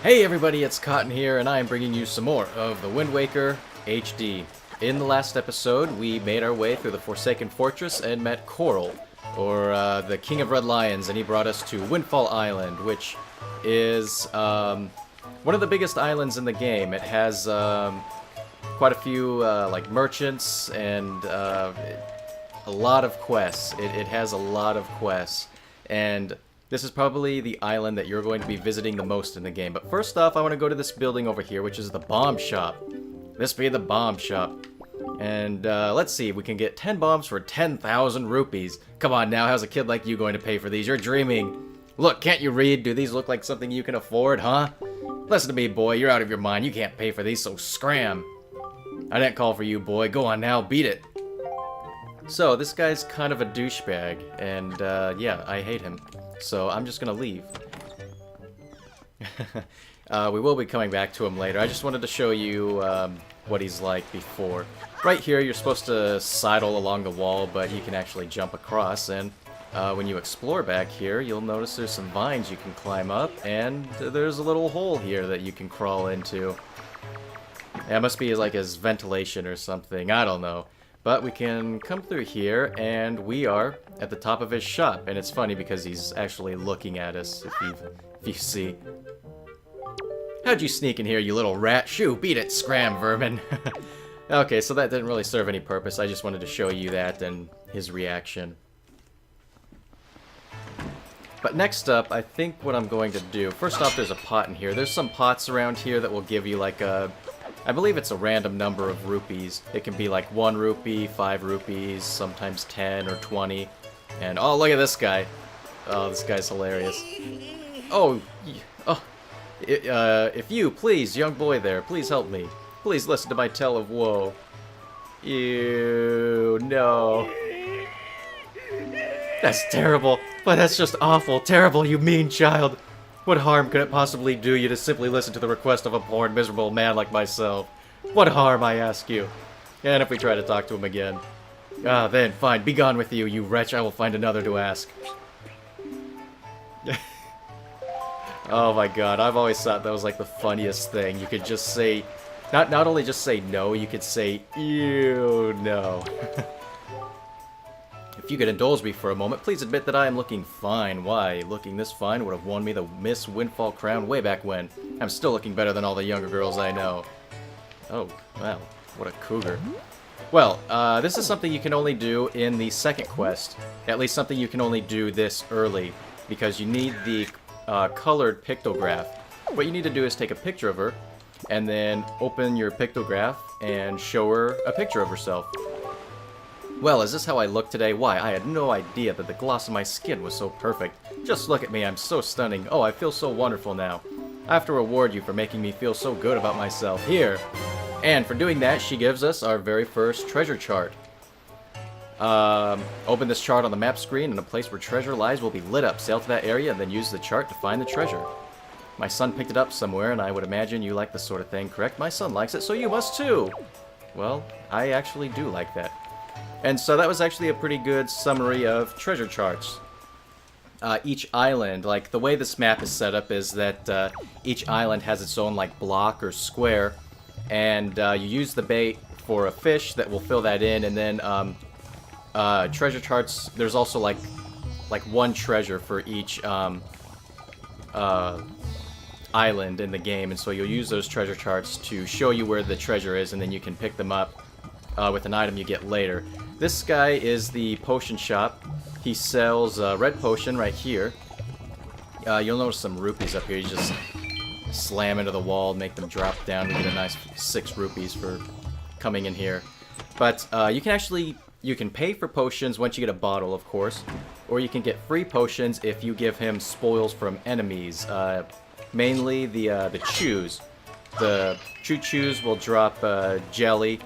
Hey everybody, it's Cotton here, and I am bringing you some more of the Wind Waker HD. In the last episode, we made our way through the Forsaken Fortress and met Coral, or the King of Red Lions, and he brought us to Windfall Island, which is one of the biggest islands in the game. It has quite a few like merchants and a lot of quests. It has a lot of quests, and this is probably the island that you're going to be visiting the most in the game. But first off, I want to go to this building over here, which is the bomb shop. This be the bomb shop. And let's see, we can get 10 bombs for 10,000 rupees. Come on now, how's a kid like you going to pay for these? You're dreaming. Look, can't you read? Do these look like something you can afford, huh? Listen to me, boy, you're out of your mind. You can't pay for these, so scram. I didn't call for you, boy. Go on now, beat it. So, this guy's kind of a douchebag, and yeah, I hate him. So I'm just gonna leave. We will be coming back to him later. I just wanted to show you what he's like before. Right here, you're supposed to sidle along the wall, but you can actually jump across, and when you explore back here, you'll notice there's some vines you can climb up, and there's a little hole here that you can crawl into. That must be like his ventilation or something, I don't know. But we can come through here, and we are at the top of his shop. And it's funny because he's actually looking at us, if you see. How'd you sneak in here, you little rat? Shoo, beat it, scram, vermin. Okay, so that didn't really serve any purpose. I just wanted to show you that and his reaction. But next up, I think what I'm going to do... First off, there's a pot in here. There's some pots around here that will give you like a... I believe it's a random number of rupees. It can be like 1 rupee, 5 rupees, sometimes 10 or 20. And oh, look at this guy. Oh, this guy's hilarious. Oh, if you, please, young boy there, please help me. Please listen to my tale of woe. Ew, no. That's terrible, but that's just awful. Terrible, you mean child. What harm could it possibly do you to simply listen to the request of a poor and miserable man like myself? What harm, I ask you? And if we try to talk to him again? Ah, then, fine, be gone with you, you wretch, I will find another to ask. Oh my god, I've always thought that was like the funniest thing. You could just say, not only just say no, you could say, ew, no. If you could indulge me for a moment, please admit that I am looking fine. Why? Looking this fine would have won me the Miss Windfall crown way back when. I'm still looking better than all the younger girls I know. Oh, wow. What a cougar. Well, this is something you can only do in the second quest. At least something you can only do this early. Because you need the colored pictograph. What you need to do is take a picture of her, and then open your pictograph and show her a picture of herself. Well, is this how I look today? Why, I had no idea that the gloss of my skin was so perfect. Just look at me, I'm so stunning. Oh, I feel so wonderful now. I have to reward you for making me feel so good about myself. Here! And for doing that, she gives us our very first treasure chart. Open this chart on the map screen, and a place where treasure lies will be lit up. Sail to that area, and then use the chart to find the treasure. My son picked it up somewhere, and I would imagine you like this sort of thing, correct? My son likes it, so you must too! Well, I actually do like that. And so that was actually a pretty good summary of treasure charts. Each island, like the way this map is set up is that each island has its own like block or square, and you use the bait for a fish that will fill that in, and then treasure charts, there's also like one treasure for each island in the game, and so you'll use those treasure charts to show you where the treasure is, and then you can pick them up with an item you get later. This guy is the potion shop. He sells red potion right here. You'll notice some rupees up here. You just slam into the wall, make them drop down. We get a nice 6 rupees for coming in here. But you can pay for potions once you get a bottle, of course, or you can get free potions if you give him spoils from enemies. Mainly the chews. The chews will drop jelly,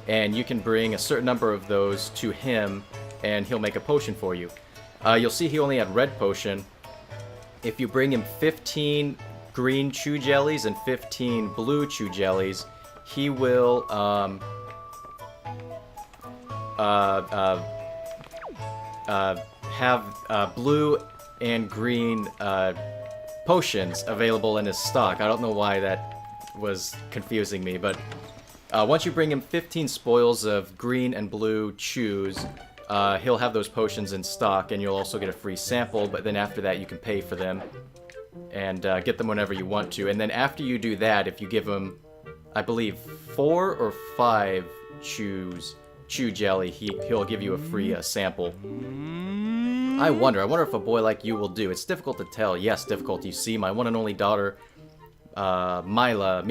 and you can bring a certain number of those to him, and he'll make a potion for you. You'll see he only had red potion. If you bring him 15 green chew jellies and 15 blue chew jellies, he will have blue and green potions available in his stock. I don't know why that was confusing me, but once you bring him 15 spoils of green and blue chews, he'll have those potions in stock, and you'll also get a free sample, but then after that you can pay for them and get them whenever you want to. And then after you do that, if you give him, I believe, 4 or 5 chew jelly, he'll give you a free sample. I wonder if a boy like you will do. It's difficult to tell. Yes, difficult. You see, my one and only daughter, Mila,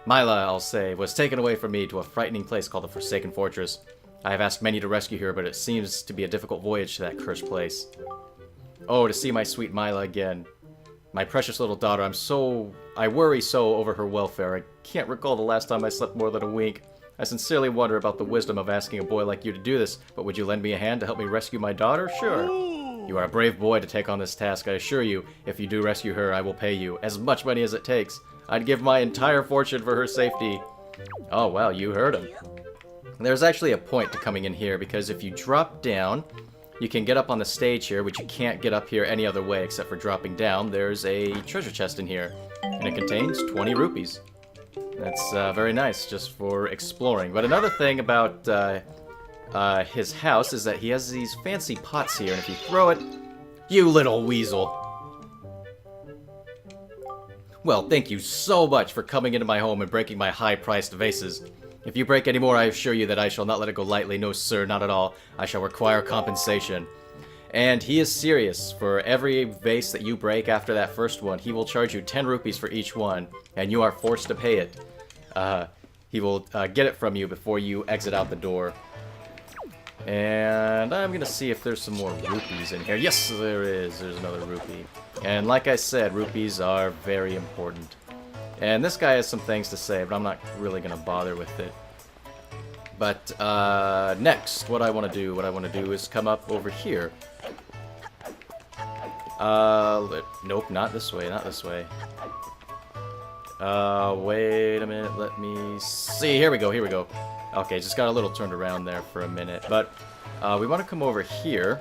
I'll say, was taken away from me to a frightening place called the Forsaken Fortress. I have asked many to rescue her, but it seems to be a difficult voyage to that cursed place. Oh, to see my sweet Mila again. My precious little daughter, I worry so over her welfare. I can't recall the last time I slept more than a wink. I sincerely wonder about the wisdom of asking a boy like you to do this, but would you lend me a hand to help me rescue my daughter? Sure. You are a brave boy to take on this task, I assure you. If you do rescue her, I will pay you as much money as it takes. I'd give my entire fortune for her safety. Oh, wow, you heard him. There's actually a point to coming in here, because if you drop down, you can get up on the stage here, which you can't get up here any other way except for dropping down. There's a treasure chest in here, and it contains 20 rupees. That's very nice, just for exploring. But another thing about his house is that he has these fancy pots here, and if you throw it... You little weasel! Well, thank you so much for coming into my home and breaking my high-priced vases. If you break any more, I assure you that I shall not let it go lightly. No, sir, not at all. I shall require compensation. And he is serious. For every vase that you break after that first one, he will charge you 10 rupees for each one, and you are forced to pay it. He will get it from you before you exit out the door. And I'm gonna see if there's some more rupees in here. Yes, there is. There's another rupee. And like I said, rupees are very important. And this guy has some things to say, but I'm not really gonna bother with it. But next, what I want to do is come up over here. Nope, not this way, not this way. Wait a minute, let me see. Here we go, here we go. Okay, just got a little turned around there for a minute. But we want to come over here.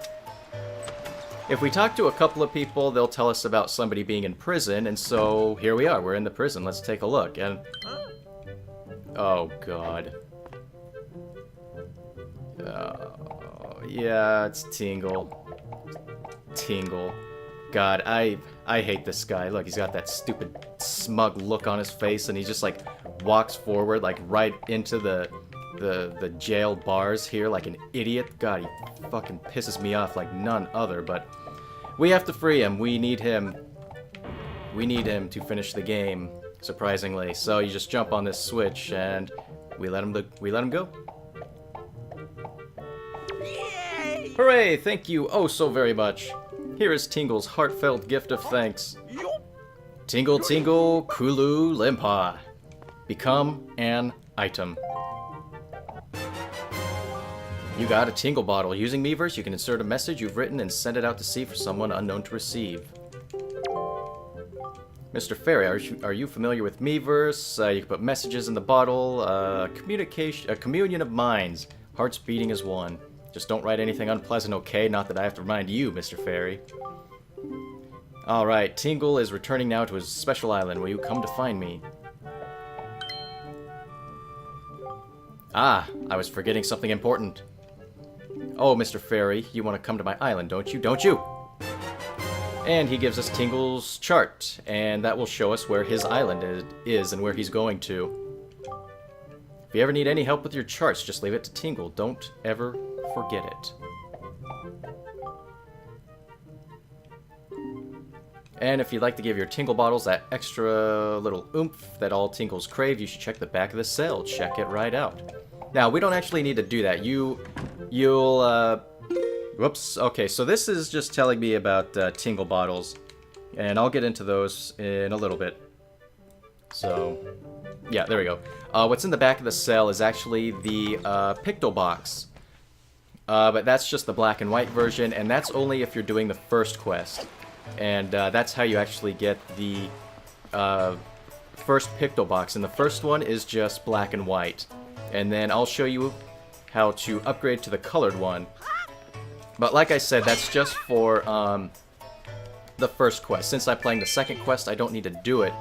If we talk to a couple of people, they'll tell us about somebody being in prison, and so here we are. We're in the prison. Let's take a look. And oh god. Yeah, it's Tingle. Tingle. God, I hate this guy. Look, he's got that stupid smug look on his face, and he just like walks forward like right into the jail bars here like an idiot. God, he fucking pisses me off like none other, but we have to free him. We need him. We need him to finish the game, surprisingly. So you just jump on this switch and we let him go. Yay! Hooray! Thank you oh so very much. Here is Tingle's heartfelt gift of thanks. Tingle Tingle Kulu Limpa. Become an item. You got a Tingle bottle. Using Miiverse, you can insert a message you've written and send it out to sea for someone unknown to receive. Mr. Fairy, are you familiar with Miiverse? You can put messages in the bottle. A communion of minds. Hearts beating as one. Just don't write anything unpleasant, okay? Not that I have to remind you, Mr. Fairy. Alright, Tingle is returning now to his special island. Will you come to find me? Ah, I was forgetting something important. Oh, Mr. Fairy, you want to come to my island, don't you? Don't you? And he gives us Tingle's chart, and that will show us where his island is and where he's going to. If you ever need any help with your charts, just leave it to Tingle. Don't ever forget it. And if you'd like to give your Tingle bottles that extra little oomph that all Tingles crave, you should check the back of the cell. Check it right out. Now, we don't actually need to do that. Whoops. Okay, so this is just telling me about Tingle bottles. And I'll get into those in a little bit. So, yeah, there we go. What's in the back of the cell is actually the Pictou Box. But that's just the black and white version, and that's only if you're doing the first quest. And that's how you actually get the first Pictou Box. And the first one is just black and white. And then I'll show you how to upgrade to the colored one. But like I said, that's just for the first quest. Since I'm playing the second quest, I don't need to do it.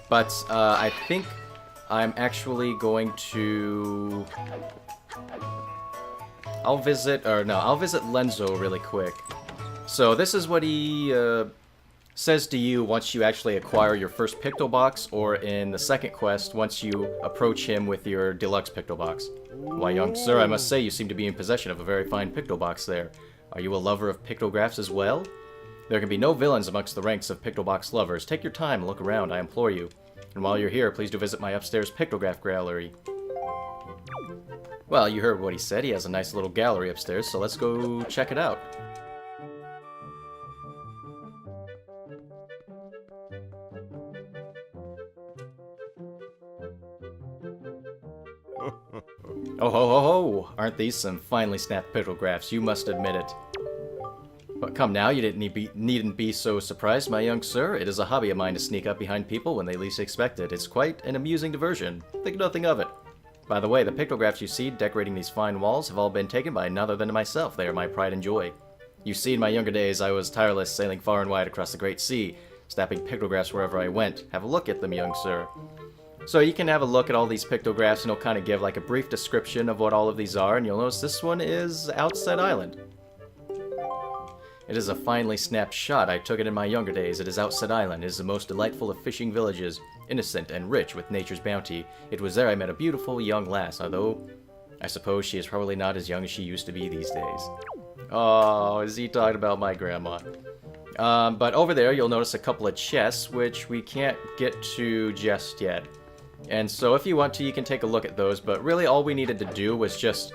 But I think I'm actually going to... I'll visit Lenzo really quick. So this is what he says to you once you actually acquire your first Pictou Box, or in the second quest, once you approach him with your deluxe Pictou Box. Why, young sir, I must say you seem to be in possession of a very fine Pictou Box there. Are you a lover of pictographs as well? There can be no villains amongst the ranks of Pictou Box lovers. Take your time and look around, I implore you. And while you're here, please do visit my upstairs pictograph gallery. Well, you heard what he said. He has a nice little gallery upstairs, so let's go check it out. Oh ho ho ho! Aren't these some finely snapped pictographs? You must admit it. But come now, you needn't be so surprised, my young sir. It is a hobby of mine to sneak up behind people when they least expect it. It's quite an amusing diversion. Think nothing of it. By the way, the pictographs you see decorating these fine walls have all been taken by none other than myself. They are my pride and joy. You see, in my younger days, I was tireless, sailing far and wide across the great sea, snapping pictographs wherever I went. Have a look at them, young sir. So you can have a look at all these pictographs, and it'll kind of give like a brief description of what all of these are, and you'll notice this one is Outset Island. It is a finely snapped shot. I took it in my younger days. It is Outset Island. It is the most delightful of fishing villages, innocent and rich with nature's bounty. It was there I met a beautiful young lass, although I suppose she is probably not as young as she used to be these days. Oh, is he talking about my grandma? But over there you'll notice a couple of chests, which we can't get to just yet. And so if you want to, you can take a look at those, but really all we needed to do was just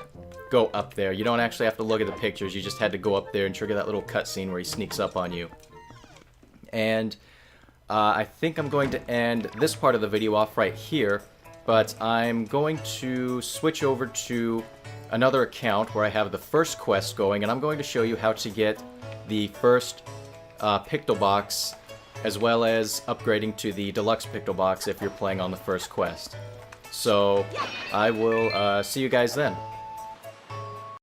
go up there. You don't actually have to look at the pictures, you just had to go up there and trigger that little cutscene where he sneaks up on you. And I think I'm going to end this part of the video off right here, but I'm going to switch over to another account where I have the first quest going, and I'm going to show you how to get the first Pictou Box, as well as upgrading to the deluxe Pictou Box if you're playing on the first quest. So I will see you guys then.